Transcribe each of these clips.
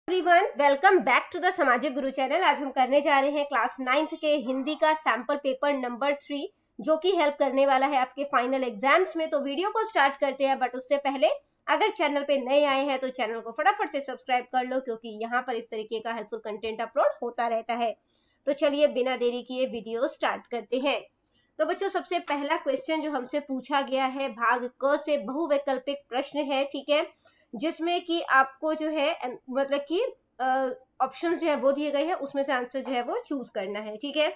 Everyone, welcome back to the Samajik Guru channel. आज हम करने जा रहे हैं क्लास 9th के हिंदी का सैंपल पेपर नंबर 3, जो कि हेल्प करने वाला है आपके फाइनल एग्जाम्स में। तो वीडियो को स्टार्ट करते हैं, बट उससे पहले अगर चैनल पे नए आए हैं तो चैनल को फटाफट से सब्सक्राइब कर लो, क्योंकि यहाँ पर इस तरीके का हेल्पफुल कंटेंट अपलोड होता रहता है। तो चलिए बिना देरी किए वीडियो स्टार्ट करते हैं। तो बच्चों, सबसे पहला क्वेश्चन जो हमसे पूछा गया है भाग क से बहुवैकल्पिक प्रश्न है, ठीक है, जिसमें कि आपको जो है मतलब कि ऑप्शंस जो है वो दिए गए हैं, उसमें से आंसर जो है वो चूज करना है, ठीक है।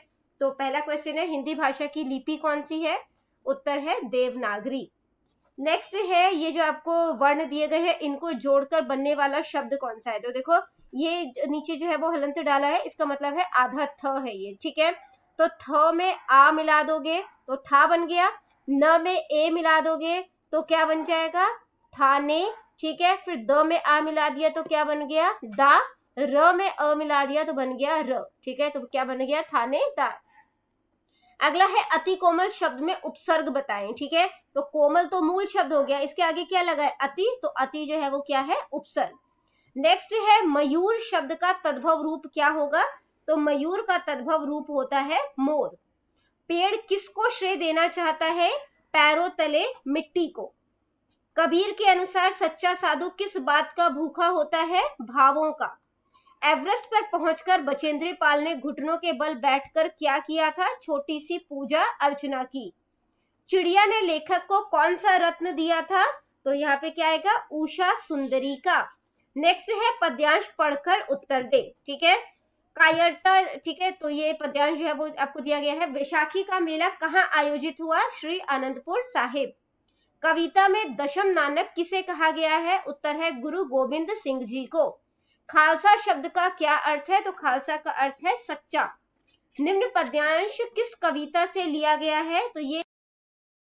तो पहला क्वेश्चन है, हिंदी भाषा की लिपि कौन सी है? उत्तर है देवनागरी। नेक्स्ट है, ये जो आपको वर्ण दिए गए हैं, इनको जोड़कर बनने वाला शब्द कौन सा है? तो देखो, ये नीचे जो है वो हलंत डाला है, इसका मतलब है आधा थ है ये, ठीक है। तो थ में आ मिला दोगे तो था बन गया, न में ए मिला दोगे तो क्या बन जाएगा? थाने, ठीक है। फिर द में आ मिला दिया तो क्या बन गया? दा। र में अ मिला दिया तो बन गया र, ठीक है। तो क्या बन गया? थानेदार। अगला है, अति कोमल शब्द में उपसर्ग बताएं, ठीक है। तो कोमल तो मूल शब्द हो गया, इसके आगे क्या लगा है? अति, तो अति जो है वो क्या है? उपसर्ग। नेक्स्ट है, मयूर शब्द का तद्भव रूप क्या होगा? तो मयूर का तद्भव रूप होता है मोर। पेड़ किसको श्रेय देना चाहता है? पैरों तले मिट्टी को। कबीर के अनुसार सच्चा साधु किस बात का भूखा होता है? भावों का। एवरेस्ट पर पहुंचकर बचेंद्री पाल ने घुटनों के बल बैठकर क्या किया था? छोटी सी पूजा अर्चना की। चिड़िया ने लेखक को कौन सा रत्न दिया था? तो यहाँ पे क्या आएगा? उषा सुंदरी का। नेक्स्ट है, पद्यांश पढ़कर उत्तर दे, ठीक है। कायरता, ठीक है। तो ये पद्यांश जो है वो आपको दिया गया है। वैशाखी का मेला कहाँ आयोजित हुआ? श्री आनंदपुर साहिब। कविता में दशम नानक किसे कहा गया है? उत्तर है गुरु गोविंद सिंह जी को। खालसा शब्द का क्या अर्थ है? तो खालसा का अर्थ है सच्चा। निम्न पद्यांश किस कविता से लिया गया है? तो ये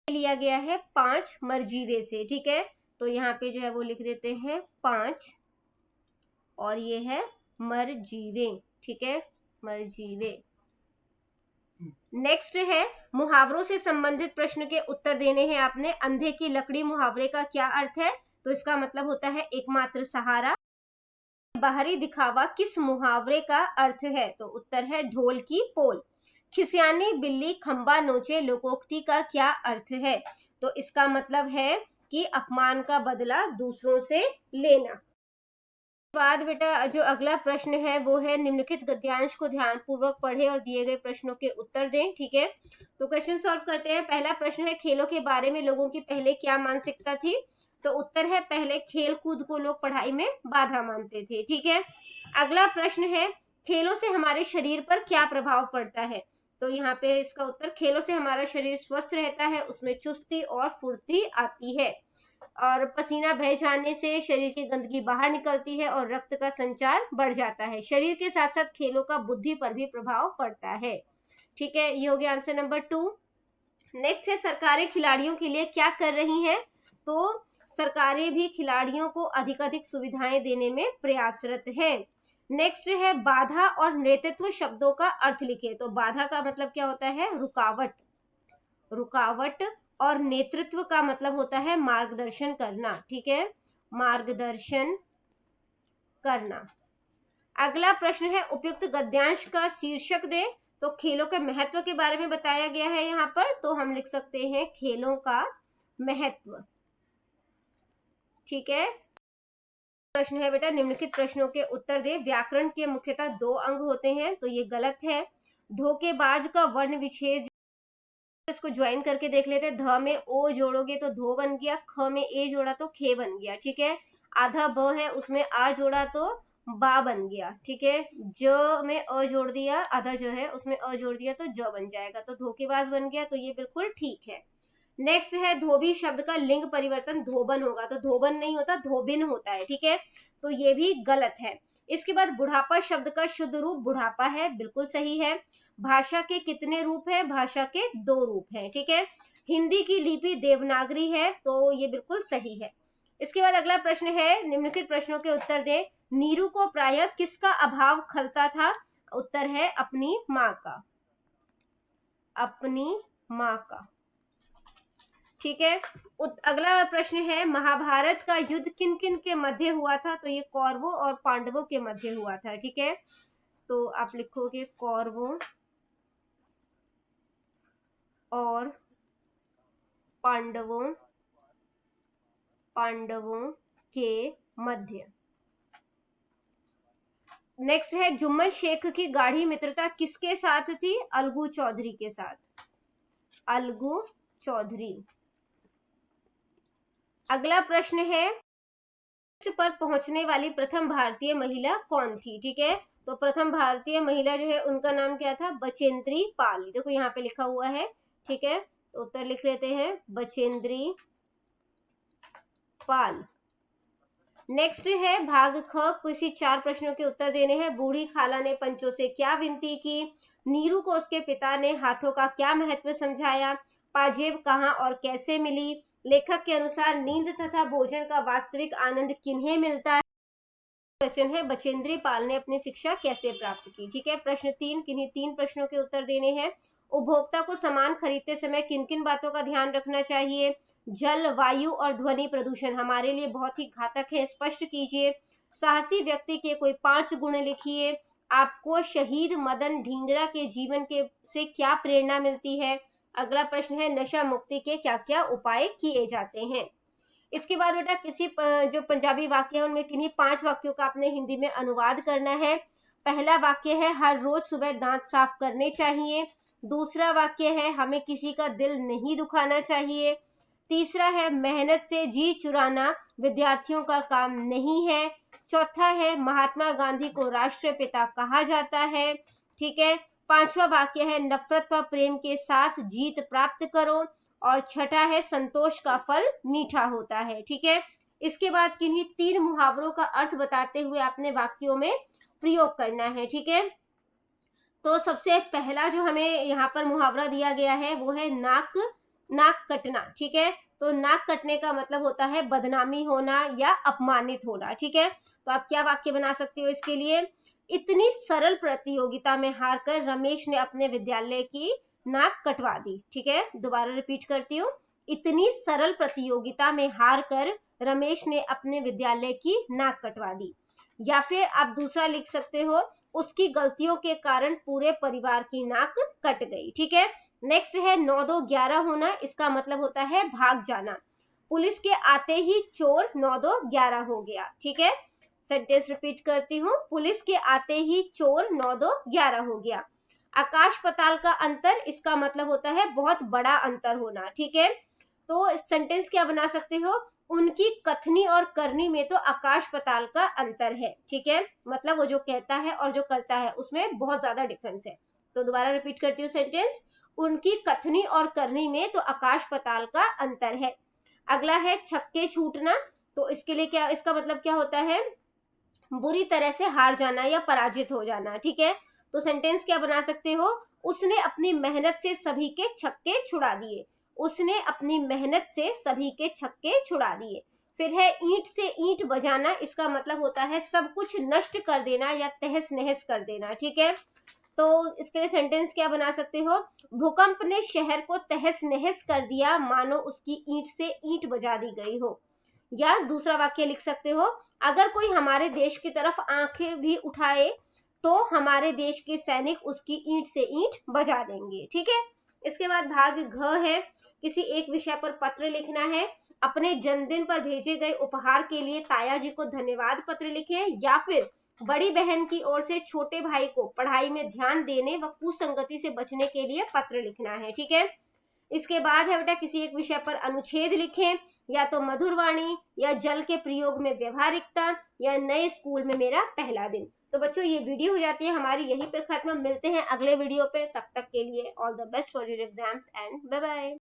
लिया गया है 5 मरजीवे से, ठीक है। तो यहाँ पे जो है वो लिख देते हैं 5, और ये है मरजीवे, ठीक है, मरजीवे। नेक्स्ट है, मुहावरों से संबंधित प्रश्न के उत्तर देने हैं आपने। अंधे की लकड़ी मुहावरे का क्या अर्थ है? तो इसका मतलब होता है एकमात्र सहारा। बाहरी दिखावा किस मुहावरे का अर्थ है? तो उत्तर है ढोल की पोल। खिसियानी बिल्ली खंबा नोचे लोकोक्ति का क्या अर्थ है? तो इसका मतलब है कि अपमान का बदला दूसरों से लेना। बाद बेटा जो अगला प्रश्न है वो है, निम्नलिखित गद्यांश को ध्यानपूर्वक पढ़े और दिए गए प्रश्नों के उत्तर दें, ठीक है। तो क्वेश्चन सॉल्व करते हैं। पहला प्रश्न है, खेलों के बारे में लोगों की पहले क्या मानसिकता थी? तो उत्तर है पहले खेल कूद को लोग पढ़ाई में बाधा मानते थे, ठीक है। अगला प्रश्न है, खेलों से हमारे शरीर पर क्या प्रभाव पड़ता है? तो यहाँ पे इसका उत्तर, खेलों से हमारा शरीर स्वस्थ रहता है, उसमें चुस्ती और फुर्ती आती है, और पसीना बह जाने से शरीर की गंदगी बाहर निकलती है और रक्त का संचार बढ़ जाता है। शरीर के साथ साथ खेलों का बुद्धि पर भी प्रभाव पड़ता है, ठीक है। ये हो गया आंसर नंबर 2। नेक्स्ट है, सरकारें खिलाड़ियों के लिए क्या कर रही हैं? तो सरकारें भी खिलाड़ियों को अधिकाधिक सुविधाएं देने में प्रयासरत है। नेक्स्ट है, बाधा और नेतृत्व शब्दों का अर्थ लिखे। तो बाधा का मतलब क्या होता है? रुकावट, रुकावट। और नेतृत्व का मतलब होता है मार्गदर्शन करना, ठीक है, मार्गदर्शन करना। अगला प्रश्न है, उपयुक्त गद्यांश का शीर्षक दे। तो खेलों के महत्व के बारे में बताया गया है यहाँ पर, तो हम लिख सकते हैं खेलों का महत्व, ठीक है। प्रश्न है बेटा, निम्नलिखित प्रश्नों के उत्तर दे। व्याकरण के मुख्यतः 2 अंग होते हैं, तो ये गलत है। धोखेबाज का वर्ण विच्छेद, इसको ज्वाइन करके देख लेते हैं। ध में ओ जोड़ोगे तो धो बन गया, ख में ए जोड़ा तो खे बन गया, ठीक है। आधा ब है, उसमें आ जोड़ा तो बा बन गया, ठीक है। ज में अ जोड़ दिया, आधा जो है उसमें अ जोड़ दिया तो ज बन जाएगा, तो धोखेबाज बन गया, तो ये बिल्कुल ठीक है। नेक्स्ट है, धोबी शब्द का लिंग परिवर्तन धोबन होगा, तो धोबन नहीं होता, धोबिन होता है, ठीक है। तो ये भी गलत है। इसके बाद बुढ़ापा शब्द का शुद्ध रूप बुढ़ापा है, बिल्कुल सही है। भाषा के कितने रूप हैं? भाषा के 2 रूप हैं, ठीक है। हिंदी की लिपि देवनागरी है, तो ये बिल्कुल सही है। इसके बाद अगला प्रश्न है, निम्नलिखित प्रश्नों के उत्तर दे। नीरू को प्रायः किसका अभाव खलता था? उत्तर है अपनी माँ का, अपनी माँ का। ठीक है। अगला प्रश्न है, महाभारत का युद्ध किन किन के मध्य हुआ था? तो ये कौरवों और पांडवों के मध्य हुआ था। ठीक है, तो आप लिखोगे कौरवों और पांडवों के मध्य। नेक्स्ट है, जुम्मन शेख की गाढ़ी मित्रता किसके साथ थी? अलगू चौधरी के साथ। अलगू चौधरी। अगला प्रश्न है, पर पहुंचने वाली प्रथम भारतीय महिला कौन थी? ठीक है, तो प्रथम भारतीय महिला जो है उनका नाम क्या था? बचेंद्री पाल। देखो यहाँ पे लिखा हुआ है। ठीक है, तो उत्तर लिख लेते हैं, बचेंद्री पाल। नेक्स्ट है, भाग ख, किसी 4 प्रश्नों के उत्तर देने हैं। बूढ़ी खाला ने पंचों से क्या विनती की? नीरू को उसके पिता ने हाथों का क्या महत्व समझाया? पाजेब कहाँ और कैसे मिली? लेखक के अनुसार नींद तथा भोजन का वास्तविक आनंद किन्हें मिलता है? क्वेश्चन है, बचेंद्री पाल ने अपनी शिक्षा कैसे प्राप्त की? ठीक है, प्रश्न 3, किन्हीं 3 प्रश्नों के उत्तर देने हैं। उपभोक्ता को सामान खरीदते समय किन किन बातों का ध्यान रखना चाहिए? जल, वायु और ध्वनि प्रदूषण हमारे लिए बहुत ही घातक है, स्पष्ट कीजिए। साहसी व्यक्ति के कोई 5 गुण लिखिए। आपको शहीद मदन ढींगरा के जीवन के से क्या प्रेरणा मिलती है? अगला प्रश्न है, नशा मुक्ति के क्या क्या उपाय किए जाते हैं? इसके बाद बेटा किसी जो पंजाबी वाक्य है उनमें किन्हीं 5 वाक्यों का आपने हिंदी में अनुवाद करना है। पहला वाक्य है, हर रोज सुबह दांत साफ करने चाहिए। दूसरा वाक्य है, हमें किसी का दिल नहीं दुखाना चाहिए। तीसरा है, मेहनत से जी चुराना विद्यार्थियों का काम नहीं है। चौथा है, महात्मा गांधी को राष्ट्रपिता कहा जाता है। ठीक है, 5वां वाक्य है, नफरत पर प्रेम के साथ जीत प्राप्त करो। और छठा है, संतोष का फल मीठा होता है। ठीक है, इसके बाद किन्हीं 3 मुहावरों का अर्थ बताते हुए आपने वाक्यों में प्रयोग करना है। ठीक है, तो सबसे पहला जो हमें यहाँ पर मुहावरा दिया गया है वो है नाक कटना। ठीक है, तो नाक कटने का मतलब होता है बदनामी होना या अपमानित होना। ठीक है, तो आप क्या वाक्य बना सकते हो इसके लिए? इतनी सरल प्रतियोगिता में हारकर रमेश ने अपने विद्यालय की नाक कटवा दी। ठीक है, दोबारा रिपीट करती हूँ, इतनी सरल प्रतियोगिता में हारकर रमेश ने अपने विद्यालय की नाक कटवा दी। या फिर आप दूसरा लिख सकते हो, उसकी गलतियों के कारण पूरे परिवार की नाक कट गई। ठीक है, नेक्स्ट है 9-2-11 होना, इसका मतलब होता है भाग जाना। पुलिस के आते ही चोर 9-2-11 हो गया। ठीक है, सेंटेंस रिपीट करती हूँ, पुलिस के आते ही चोर 9-2-11 हो गया। आकाश पताल का अंतर, इसका मतलब होता है बहुत बड़ा अंतर होना। ठीक है, तो सेंटेंस क्या बना सकते हो? उनकी कथनी और करनी में तो आकाश पताल का अंतर है। ठीक है, मतलब वो जो कहता है और जो करता है उसमें बहुत ज्यादा डिफरेंस है। तो दोबारा रिपीट करती हूँ सेंटेंस, उनकी कथनी और करनी में तो आकाश पताल का अंतर है। अगला है छक्के छूटना, तो इसके लिए क्या, इसका मतलब क्या होता है? बुरी तरह से हार जाना या पराजित हो जाना। ठीक है, तो सेंटेंस क्या बना सकते हो? उसने अपनी मेहनत से सभी के छक्के छुड़ा दिए। उसने अपनी मेहनत से सभी के छक्के छुड़ा दिए। फिर है ईंट से ईंट बजाना, इसका मतलब होता है सब कुछ नष्ट कर देना या तहस नहस कर देना। ठीक है, तो इसके लिए सेंटेंस क्या बना सकते हो? भूकंप ने शहर को तहस नहस कर दिया, मानो उसकी ईंट से ईंट बजा दी गई हो। या दूसरा वाक्य लिख सकते हो, अगर कोई हमारे देश की तरफ आंखें भी उठाए तो हमारे देश के सैनिक उसकी ईंट से ईंट बजा देंगे। ठीक है, इसके बाद भाग घ है, किसी एक विषय पर पत्र लिखना है। अपने जन्मदिन पर भेजे गए उपहार के लिए ताया जी को धन्यवाद पत्र लिखें, या फिर बड़ी बहन की ओर से छोटे भाई को पढ़ाई में ध्यान देने व कुसंगति से बचने के लिए पत्र लिखना है। ठीक है, इसके बाद है बेटा किसी एक विषय पर अनुच्छेद लिखें, या तो मधुरवाणी, या जल के प्रयोग में व्यवहारिकता, या नए स्कूल में मेरा पहला दिन। तो बच्चों ये वीडियो हो जाती है हमारी यहीं पे खत्म। मिलते हैं अगले वीडियो पे, तब तक के लिए all the best for your exams and bye bye.